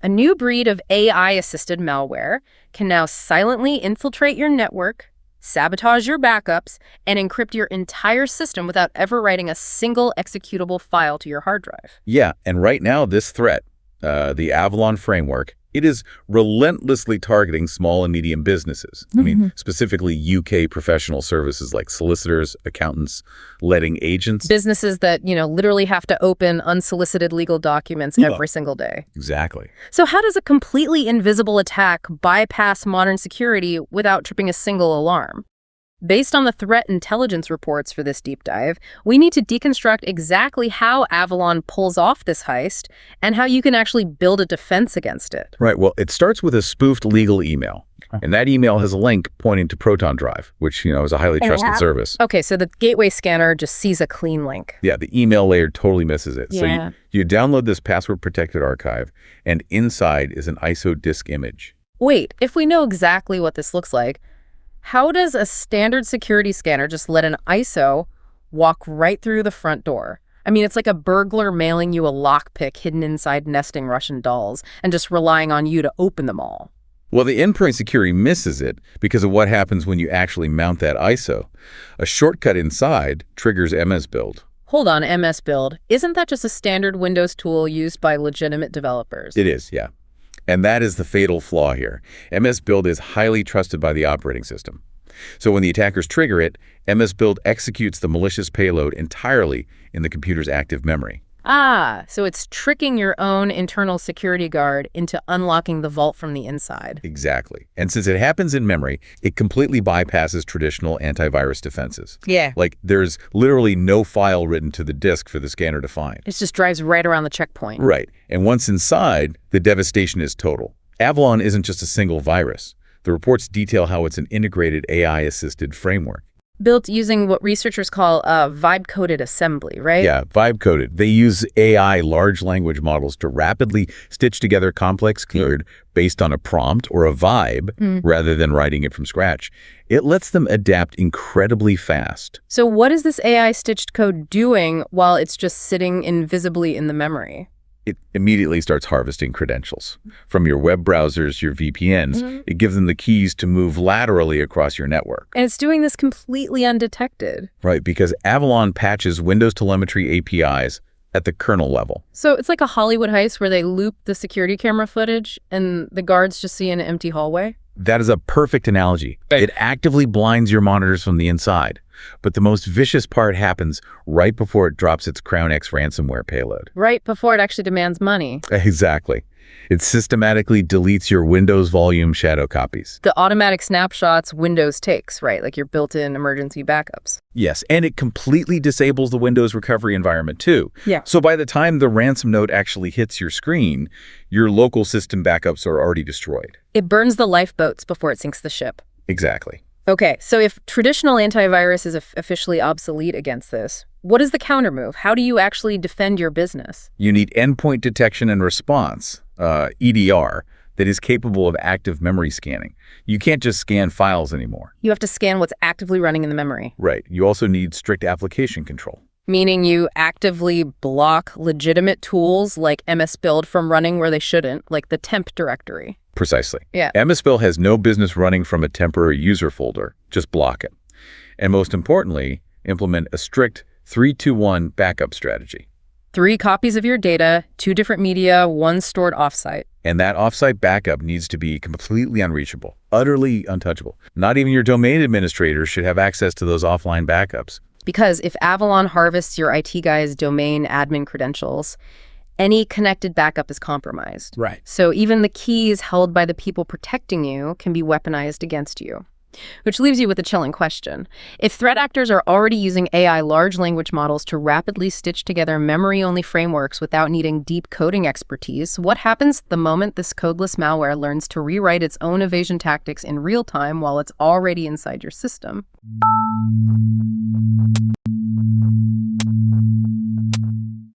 A new breed of AI-assisted malware can now silently infiltrate your network, sabotage your backups, and encrypt your entire system without ever writing a single executable file to your hard drive. Yeah, and right now this threat, the Avalon Framework, it is relentlessly targeting small and medium businesses. I mean, specifically UK professional services like solicitors, accountants, letting agents. Businesses that, literally have to open unsolicited legal documents every single day. Exactly. So how does a completely invisible attack bypass modern security without tripping a single alarm? Based on the threat intelligence reports for this deep dive, we need to deconstruct exactly how Avalon pulls off this heist and how you can actually build a defense against it. Right. Well, it starts with a spoofed legal email. And that email has a link pointing to Proton Drive, which, is a highly trusted service. Okay, so the gateway scanner just sees a clean link. Yeah, the email layer totally misses it. Yeah. So you download this password-protected archive, and inside is an ISO disk image. Wait, if we know exactly what this looks like, how does a standard security scanner just let an ISO walk right through the front door? I mean, it's like a burglar mailing you a lockpick hidden inside nesting Russian dolls and just relying on you to open them all. Well, the endpoint security misses it because of what happens when you actually mount that ISO. A shortcut inside triggers MS Build. Hold on, MS Build. Isn't that just a standard Windows tool used by legitimate developers? It is, yeah. And that is the fatal flaw here. MS Build is highly trusted by the operating system. So when the attackers trigger it, MS Build executes the malicious payload entirely in the computer's active memory. So it's tricking your own internal security guard into unlocking the vault from the inside. Exactly. And since it happens in memory, it completely bypasses traditional antivirus defenses. Yeah. Like, there's literally no file written to the disk for the scanner to find. It just drives right around the checkpoint. Right. And once inside, the devastation is total. Avalon isn't just a single virus. The reports detail how it's an integrated AI-assisted framework. Built using what researchers call vibe-coded assembly, right? Yeah, vibe-coded. They use AI large language models to rapidly stitch together complex code based on a prompt or a vibe rather than writing it from scratch. It lets them adapt incredibly fast. So what is this AI-stitched code doing while it's just sitting invisibly in the memory? It immediately starts harvesting credentials from your web browsers, your VPNs. It gives them the keys to move laterally across your network. And it's doing this completely undetected. Right, because Avalon patches Windows telemetry APIs at the kernel level. So it's like a Hollywood heist where they loop the security camera footage and the guards just see an empty hallway? That is a perfect analogy. It actively blinds your monitors from the inside. But the most vicious part happens right before it drops its CrownX ransomware payload. Right before it actually demands money. Exactly. It systematically deletes your Windows volume shadow copies. The automatic snapshots Windows takes, right? Like your built-in emergency backups. Yes, and it completely disables the Windows recovery environment too. Yeah. So by the time the ransom note actually hits your screen, your local system backups are already destroyed. It burns the lifeboats before it sinks the ship. Exactly. Okay, so if traditional antivirus is officially obsolete against this, what is the counter move? How do you actually defend your business? You need endpoint detection and response, EDR, that is capable of active memory scanning. You can't just scan files anymore. You have to scan what's actively running in the memory. Right. You also need strict application control. Meaning you actively block legitimate tools like MS Build from running where they shouldn't, like the temp directory. Precisely. Yeah. MS Build has no business running from a temporary user folder. Just block it. And most importantly, implement a strict 3-2-1 backup strategy. 3 copies of your data, 2 different media, 1 stored offsite. And that offsite backup needs to be completely unreachable, utterly untouchable. Not even your domain administrators should have access to those offline backups. Because if Avalon harvests your IT guy's domain admin credentials, any connected backup is compromised. Right. So even the keys held by the people protecting you can be weaponized against you. Which leaves you with a chilling question. If threat actors are already using AI large language models to rapidly stitch together memory-only frameworks without needing deep coding expertise, what happens the moment this codeless malware learns to rewrite its own evasion tactics in real time while it's already inside your system?